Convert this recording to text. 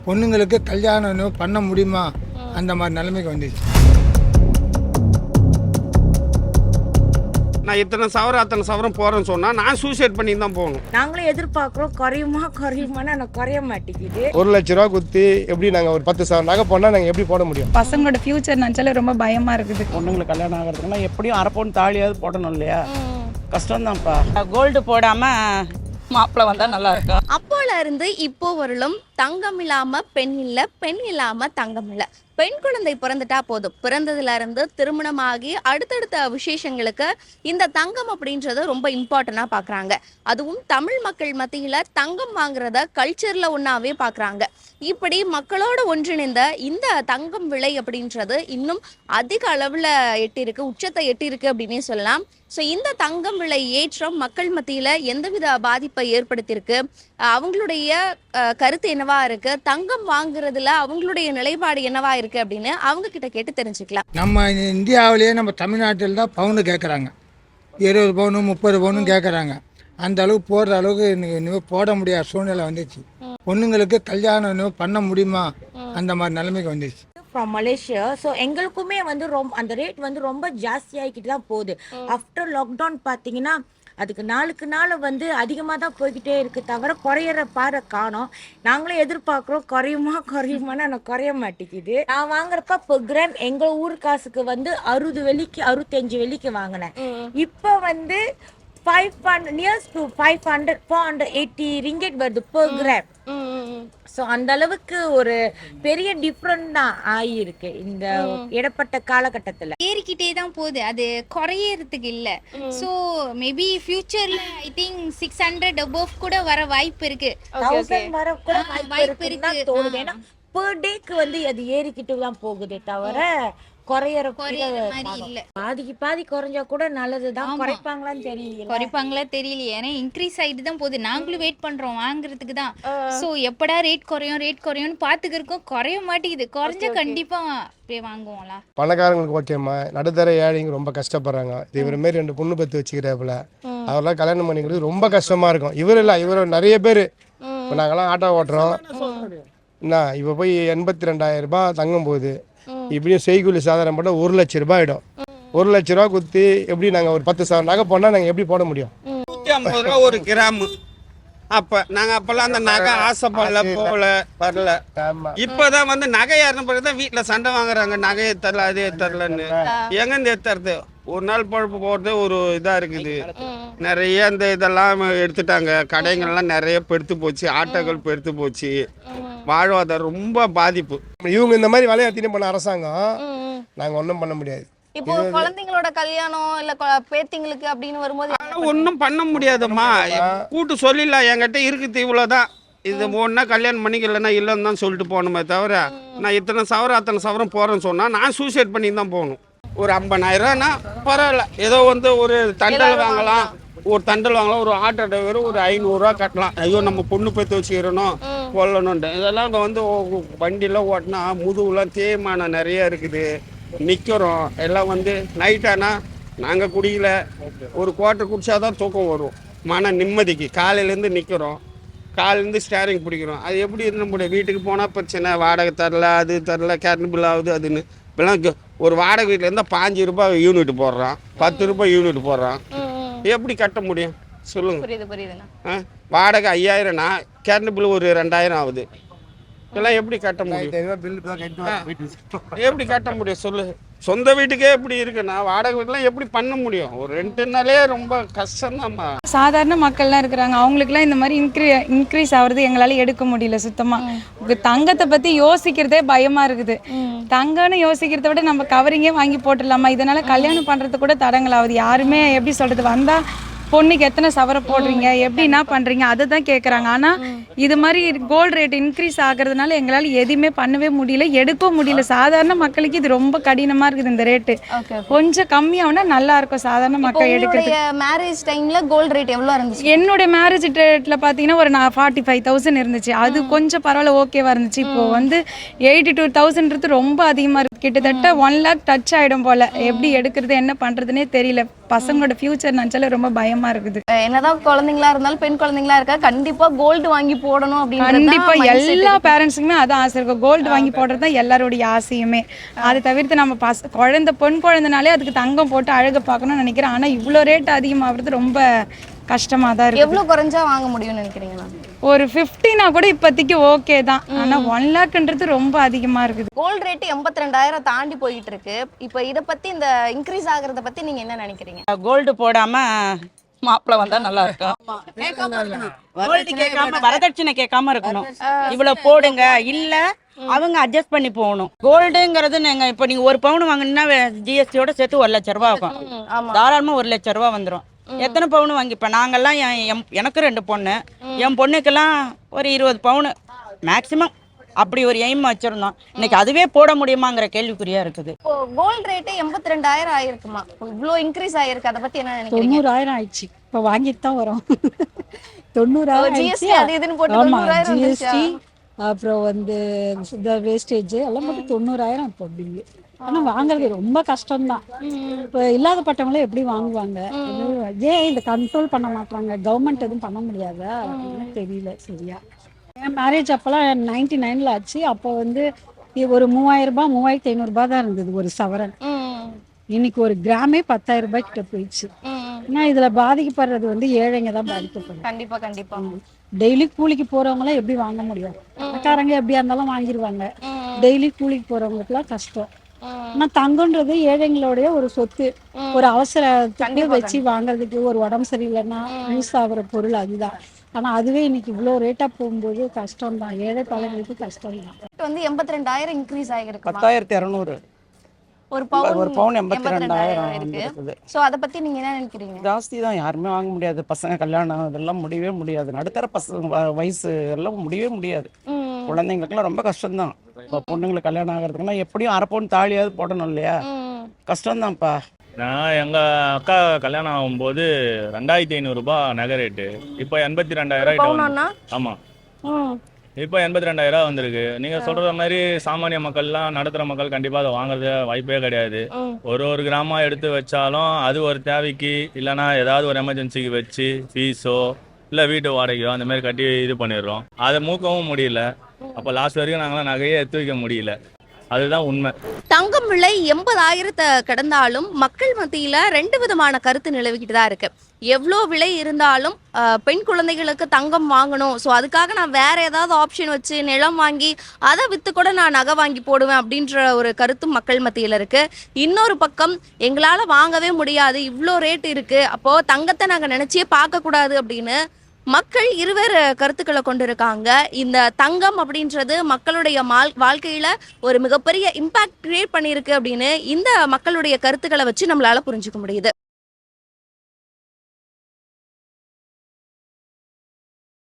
பொண்ணுங்களுக்கு கல்யாணம் இன்னும் பண்ண முடியுமா அந்த மாதிரி நிலைமைக்கு வந்துச்சு. நான் இத்தனை சவரம் அத்தனை சவரம் போகிறேன்னு சொன்னால் நான் சூசைட் பண்ணி தான் போகணும். நாங்களும் எதிர்பார்க்குறோம் குறையுமான்னு ஆனால் குறைய மாட்டேங்குது. 1 லட்ச ரூபா குத்தி எப்படி நாங்கள் ஒரு 10 சவரம் நகை போனால் நாங்கள் எப்படி போட முடியும்? பசங்களோட ஃபியூச்சர் நினச்சாலே ரொம்ப பயமாக இருக்குது. பொண்ணுங்களுக்கு கல்யாணம் ஆகிறதுக்குன்னா எப்படியும் அரை பவுன் தாலியாவது போடணும் இல்லையா? கஷ்டம்தான்ப்பா. கோல்டு போடாமல் மாப்பிள்ளை வந்தால் நல்லா இருக்கும். அப்போல இருந்து இப்போ வரலும் தங்கம் இல்லாம பெண் இல்ல, பெண் இல்லாம தங்கம் இல்ல. பெண் குழந்தை பிறந்துட்டா போதும், பிறந்ததுல இருந்து திருமணமாகி அடுத்தடுத்த விசேஷங்களுக்கு இந்த தங்கம் அப்படின்றத ரொம்ப இம்பார்ட்டண்டா பாக்குறாங்க. அதுவும் தமிழ் மக்கள் மத்தியில தங்கம் வாங்குறத கல்ச்சர்ல ஒன்னாவே பாக்குறாங்க. இப்படி மக்களோட ஒன்றிணைந்த இந்த தங்கம் விலை அப்படின்றது இன்னும் அதிக அளவுல எட்டிருக்கு, உச்சத்தை எட்டிருக்கு அப்படின்னே சொல்லலாம். ஸோ இந்த தங்கம் விலை ஏற்றம் மக்கள் மத்தியில எந்தவித பாதிப்பை ஏற்படுத்தியிருக்கு, அவங்களுடைய கருத்து என்னவா இருக்கு, தங்கம் வாங்குறதுல அவங்களுடைய நிலைப்பாடு என்னவா இருக்கு அப்படின்னு அவங்க கிட்ட கேட்டு தெரிஞ்சுக்கலாம். நம்ம இந்தியாவிலேயே நம்ம தமிழ்நாட்டில் தான் பவுனு கேட்குறாங்க. 20 பவுனு 30 பவுனும் கேட்குறாங்க. அந்த அளவுக்கு போடுற அளவுக்கு இனிமேல் போட முடியாத சூழ்நிலை வந்துச்சு. பொண்ணுங்களுக்கு கல்யாணம் இன்னும் பண்ண முடியுமா அந்த மாதிரி நிலைமைக்கு வந்துச்சு. From Malaysia. ஸோ எங்களுக்குமே வந்து அந்த ரேட் வந்து ரொம்ப ஜாஸ்தி ஆகிக்கிட்டு தான் போகுது. ஆஃப்டர் லாக்டவுன் பார்த்தீங்கன்னா அதுக்கு நாளுக்கு நாள் வந்து அதிகமாக தான் போய்கிட்டே இருக்குது, தவிர குறையிற பாறை காணோம். நாங்களும் எதிர்பார்க்குறோம் குறையுமான்னு ஆனால் குறைய மாட்டேங்குது. நான் வாங்குறப்ப இப்போ கிராம் எங்கள் ஊர் காசுக்கு வந்து 60 வெள்ளிக்கு 65 வெள்ளிக்கு வாங்கினேன். இப்போ வந்து 500 நியர்ஸ் டு 480 ரிங்கெட் வருது பெர் கிராம். ஸோ அந்த அளவுக்கு ஒரு பெரிய டிஃப்ரெண்ட் தான் ஆகியிருக்கு இந்த இடப்பட்ட காலகட்டத்தில். ஏறிக்கிட்டே தான் போகுது, அது குறையறதுக்கு இல்லை. ஸோ மேபி ஃபியூச்சர்ல ஐ திங்க் 600 above கூட வர வாய்ப்பு இருக்கு. 1000 வர கூட வாய்ப்பு இருக்குன்னு தோணுது. ஏன்னா பெர் டேக்கு வந்து அது ஏறிக்கிட்டு தான் போகுதே தவிர குறையற மாதிரி இல்ல. பாதி குறைஞ்சா கூட நல்லதுதான். குறைப்பாங்களா தெரியலையே, ஏன்னா இன்க்ரீஸ் ஆயிட்டு தான் போகுது. நாங்களும் வெயிட் பண்றோம் வாங்குறதுக்கு தான். சோ எப்படா ரேட் குறையும்னு பாத்துக்க இருக்கோம், குறைய மாட்டேங்குது. குறைஞ்சா கண்டிப்பா போய் வாங்குவோம்ல. பணக்காரங்களுக்கு ஓகேம்மா, நடுத்தர ஏழைங்க ரொம்ப கஷ்டப்படுறாங்க. இவர மாரி 2 பொண்ணு பத்து வச்சுக்கிறாப்புல, அவரெல்லாம் கல்யாணம் பண்ணிக்கிறது ரொம்ப கஷ்டமா இருக்கும். இவர் நிறைய பேர் இப்போ நாங்கெல்லாம் ஆட்டோ ஓட்டுறோம். என்ன இப்போ போய் 82,000 ரூபாய் தங்கம் போகுது. இப்படியும் செய்கூலி சாதாரண போட்டால் 1 லட்ச ரூபாய் ஆகிடும். 1 லட்ச ரூபா குத்தி எப்படி நாங்கள் ஒரு 10 சவரம் நகை போனால் நாங்கள் எப்படி போட முடியும்? 150 ரூபா ஒரு கிராமு. அப்போ நாங்கள் அப்போல்லாம் அந்த நகை ஆசைப்படல, போகல, வரல. இப்போதான் வந்து நகை ஏறின பிறகு தான் வீட்டில் சண்டை வாங்குறாங்க. நகையை தரல, அதே தரலன்னு. எங்கேருந்து ஏற்றுறது? ஒரு நாள் பொழப்பு போகிறது ஒரு இதாக இருக்குது. நிறைய இந்த இதெல்லாம் எடுத்துட்டாங்க. கடைகள்லாம் நிறைய பெருத்து போச்சு, ஆட்டோக்கள் பெருத்து போச்சு. வாழ்வாதாரம் ரொம்ப பாதிப்பு. இவங்க இந்த மாதிரி விளையாட்டின்னு பண்ண அரசாங்கம் நாங்கள் ஒன்றும் பண்ண முடியாது. இப்போ குழந்தைங்களோட கல்யாணம் இல்ல பேத்திங்களுக்கு அப்படின்னு வரும்போது ஒன்றும் பண்ண முடியாதும்மா. கூட்டு சொல்லிடலாம், என்கிட்ட இருக்குது இவ்வளோதான், இது ஒன்றா கல்யாணம் பண்ணிக்கலன்னா இல்லைன்னு தான் சொல்லிட்டு போகணுமே தவிர நான் இத்தனை சவரம் அத்தனை சவரம் போகிறேன்னு சொன்னால் நான் சூசைட் பண்ணி தான் போகணும். ஒரு 50,000 பரவாயில்ல, ஏதோ வந்து ஒரு தண்டல் வாங்கலாம், ஒரு ஆட்டோ டிரைவர் ஒரு 500 ரூபா கட்டலாம். ஐயோ நம்ம பொண்ணு பற்றி வச்சுக்கிறணும் கொல்லணுன்ட்டு. இதெல்லாம் வந்து வண்டியெல்லாம் ஓட்டினா முதுகுலாம் தேய்மானம் நிறைய இருக்குது. நிற்கிறோம் எல்லாம் வந்து நைட்டானா நாங்கள் குடிக்கல, ஒரு குவார்ட்டர் குடிச்சாதான் தூக்கம் வரும் மன நிம்மதிக்கு. காலையிலேருந்து நிற்கிறோம், காலையிலேருந்து ஸ்டேரிங் பிடிக்கிறோம். அது எப்படி இருந்த முடியும்? வீட்டுக்கு போனால் பிரச்சனை, வாடகை தரல, அது தரல, கரண்ட் பில் ஆகுது அதுன்னு. இப்போலாம் ஒரு வாடகை வீட்டில் இருந்தால் 5 ரூபாய் யூனிட் போடுறான், 10 ரூபாய் யூனிட் போடுறான். எப்படி கட்ட முடியும் சொல்லுங்க? வாடகை 5000னா கரண்ட் பில் ஒரு 2000 ஆகுது. இதெல்லாம் எப்படி கட்ட முடியும்? எப்படி கட்ட முடியும் சொல்லு? சொந்த வீட்டுக்கே எப்படி இருக்குன்னா வாடகை வீட்டுலாம் எப்படி பண்ண முடியும்? ஒரு ரெண்டுனாலே ரொம்ப கஷ்டம் தான்மா. சாதாரண மக்கள்லாம் இருக்கிறாங்க, அவங்களுக்குலாம் இந்த மாதிரி இன்க்ரீஸ் ஆகுறது எங்களால் எடுக்க முடியல சுத்தமாக. தங்கத்தை பற்றி யோசிக்கிறதே பயமாக இருக்குது. தங்கம்னு யோசிக்கிறத விட நம்ம கவரிங்கே வாங்கி போட்டுடலாமா? இதனால் கல்யாணம் பண்ணுறது கூட தடங்களாகுது. யாருமே எப்படி சொல்கிறது, வந்தால் பொண்ணுக்கு எத்தனை சவரம் போடுறீங்க, எப்படி என்ன பண்ணுறீங்க, அதை தான் கேட்குறாங்க. ஆனால் இது மாதிரி கோல்டு ரேட் இன்க்ரீஸ் ஆகுறதுனால எங்களால் எதுவுமே பண்ணவே முடியல, எடுக்கவும் முடியல. சாதாரண மக்களுக்கு இது ரொம்ப கடினமாக இருக்குது இந்த ரேட்டு. கொஞ்சம் கம்மியாகனா நல்லா இருக்கும் சாதாரண மக்கள் எடுக்கிறது. மேரேஜ் டைம்ல கோல்டு ரேட் எவ்வளோ இருந்துச்சு? என்னுடைய மேரேஜ் ரேட்டில் பார்த்தீங்கன்னா ஒரு 45,000 இருந்துச்சு. அது கொஞ்சம் பரவாயில்ல, ஓகேவா இருந்துச்சு. இப்போ வந்து 82,000 ரொம்ப அதிகமாக இருக்குது. கிட்டத்தட்ட 1 லேக் டச் ஆகிடும் போல். எப்படி எடுக்கிறது என்ன பண்ணுறதுனே தெரியல. பசங்களோட ஃப்யூச்சர் நினச்சாலே ரொம்ப பயமாக இருக்குது. என்னதான் குழந்தைங்களா இருந்தாலும் பெண் குழந்தைங்களா இருக்கா கண்டிப்பா கோல்டு வாங்கி போடணும் அப்படின்னு கண்டிப்பாக எல்லா பேரண்ட்ஸுக்குமே அதான் ஆசை இருக்கும். கோல்டு வாங்கி போடுறது தான் எல்லாருடைய ஆசையுமே. அதை தவிர்த்து நம்ம பெண் குழந்தைனாலே அதுக்கு தங்கம் போட்டு அழகு பார்க்கணும்னு நினைக்கிறேன். ஆனால் இவ்வளோ ரேட் அதிகமாகிறது ரொம்ப கஷ்டமாக தான் இருக்குது. எவ்வளவு குறைஞ்சா வாங்க முடியும்னு நினைக்கிறீங்களா? ஒரு 50 கூட இப்போதைக்கு ஓகே தான். ஆனால் 1 லேக்ன்றது ரொம்ப அதிகமாக இருக்குது. கோல்டு ரேட் 82,000 தாண்டி போயிட்டு இருக்கு. இப்போ இதை பத்தி இந்த இன்க்ரீஸ் ஆகுறத பத்தி நீங்க என்ன நினைக்கிறீங்க? கோல்டு போடாம மாப்பிள்ள வந்தா நல்லா இருக்கும். கோல்டு கேட்காம வரதட்சணை கேட்காம இருக்கணும். இவ்வளவு போடுங்க இல்ல அவங்க அட்ஜஸ்ட் பண்ணி போகணும். கோல்டுங்கிறது நீங்க இப்போ நீங்க ஒரு பவுன் வாங்கினா ஜிஎஸ்டியோட சேர்த்து 1 லட்ச ரூபா ஆகும். தாராளமா 1 லட்ச ரூபா வந்துடும். எத்தனை பவுன் வாங்கிப்பேன்? நாங்கெல்லாம் எனக்கு 2 பொண்ணு, என் பொண்ணுக்கெல்லாம் ஒரு 20 பவுன் மேக்சிமம் அப்படி ஒரு எய்ம் வச்சிருந்தோம். இன்னைக்கு அதுவே போட முடியுமாங்கிற கேள்விக்குறியா இருக்குது. இப்போ கோல்டு ரேட் 82,000 ஆயிருக்குமா? இவ்வளோ இன்க்ரீஸ் ஆயிருக்கு. அதை பத்தி என்ன நினைக்கிறீங்க? 90,000 ஆயிடுச்சு. இப்போ வாங்கிட்டு தான் வரோம். 90,000 ஜிஎஸ்டி அது இதுன்னு போட்டு 90,000 ஜிஎஸ்டி அப்புறம் வந்து இந்த வேஸ்டேஜ் எல்லாம் போட்டு 90,000 இப்போ பில்லு. ஆனால் வாங்குறது ரொம்ப கஷ்டம்தான். இப்போ இல்லாதப்பட்டவங்களே எப்படி வாங்குவாங்க? ஏன் இந்த கண்ட்ரோல் பண்ண மாட்டாங்க? கவர்மெண்ட் எதுவும் பண்ண முடியாதா? தெரியல சரியா. என் மேரேஜ் அப்போல்லாம் 99 ஆச்சு. அப்போ வந்து ஒரு 3,000 ரூபாய் 3,500 தான் இருந்தது ஒரு சவரன். இன்னைக்கு ஒரு கிராமே 10,000 ரூபாய் கிட்ட போயிடுச்சு. ஏன்னா இதுல பாதிக்கப்படுறது வந்து ஏழைங்க தான் பாதிக்கப்படும். கண்டிப்பா கண்டிப்பா. டெய்லி கூலிக்கு போறவங்களாம் எப்படி வாங்க முடியும்? பணக்காரங்க எப்படியா இருந்தாலும் வாங்கிடுவாங்க. டெய்லி கூலிக்கு போறவங்களுக்குலாம் கஷ்டம். ஆனா தங்கம்ன்றது ஏழைங்களுடைய ஒரு சொத்து. ஒரு அவசரத்துக்கு வச்சு வாங்குறதுக்கு, ஒரு உடம்பு சரியில்லைன்னா யூஸ் ஆகுற பொருள் அதுதான். ஆனா அதுவே இன்னைக்கு இவ்வளவு ரேட்டா போகும்போது கஷ்டம் தான். ஏழை பழங்களுக்கு கஷ்டம் தான். வந்து 82,000 இன்க்ரீஸ் ஆகிருக்கு. 10,200 ஒரு பவுன் 82,000 இருக்கு. சோ அத பத்தி நீங்க என்ன நினைக்கிறீங்க? ஜாஸ்தி தான். யாருமே வாங்க முடியாது. பசங்க கல்யாணம் இதெல்லாம் முடியவே முடியாது. நடுத்தர பசங்க வயசு எல்லாம் முடியவே முடியாது. குழந்தைங்களுக்குலாம் ரொம்ப கஷ்டம்தான். இப்போ பொண்ணுங்களுக்கு கல்யாணம் ஆகிறதுக்குன்னா எப்படியும் 1/2 பவுன் தாலியாவது போடணும் இல்லையா? கஷ்டம்தான்ப்பா. நான் எங்கள் அக்கா கல்யாணம் ஆகும்போது 2,500 ரூபாய் நகை ரேட்டு. இப்போ 82,000. ஆமாம், இப்போ 82,000 வந்திருக்கு. நீங்கள் சொல்கிற மாதிரி சாமானிய மக்கள்லாம், நடுத்தர மக்கள் கண்டிப்பாக அதை வாங்குறது வாய்ப்பே கிடையாது. ஒரு கிராமம் எடுத்து வச்சாலும் அது ஒரு தேவைக்கு, இல்லைனா ஏதாவது ஒரு எமர்ஜென்சிக்கு வச்சு ஃபீஸோ இல்லை வீட்டு வாடகையோ அந்த மாதிரி கட்டி இது பண்ணிடுறோம். அதை மூக்கவும் முடியல. அப்போ லாஸ்ட் வரைக்கும் நாங்களாம் நகையே எடுத்து வைக்க முடியல. அதுதான் உண்மை. தங்கம் விலை 80,000 கடந்தாலும் மக்கள் மத்தியில 2 விதமான கருத்து நிலவிக்கிட்டு தான் இருக்கு. எவ்வளோ விலை இருந்தாலும் பெண் குழந்தைகளுக்கு தங்கம் வாங்கணும், ஸோ அதுக்காக நான் வேற ஏதாவது ஆப்ஷன் வச்சு நிலம் வாங்கி அதை வித்து கூட நான் நகை வாங்கி போடுவேன் அப்படின்ற ஒரு கருத்து மக்கள் மத்தியில இருக்கு. இன்னொரு பக்கம் எங்களால வாங்கவே முடியாது, இவ்வளோ ரேட் இருக்கு, அப்போ தங்கத்தை நாங்க நினைச்சே பார்க்க கூடாது அப்படின்னு மக்கள் இருவேறு கருத்துக்களை கொண்டிருக்காங்க. இந்த தங்கம் அப்படின்றது மக்களுடைய வாழ்க்கையில ஒரு மிகப்பெரிய இம்பாக்ட் கிரியேட் பண்ணியிருக்கு அப்படின்னு இந்த மக்களுடைய கருத்துக்களை வச்சு நம்மளால புரிஞ்சுக்க முடியுது.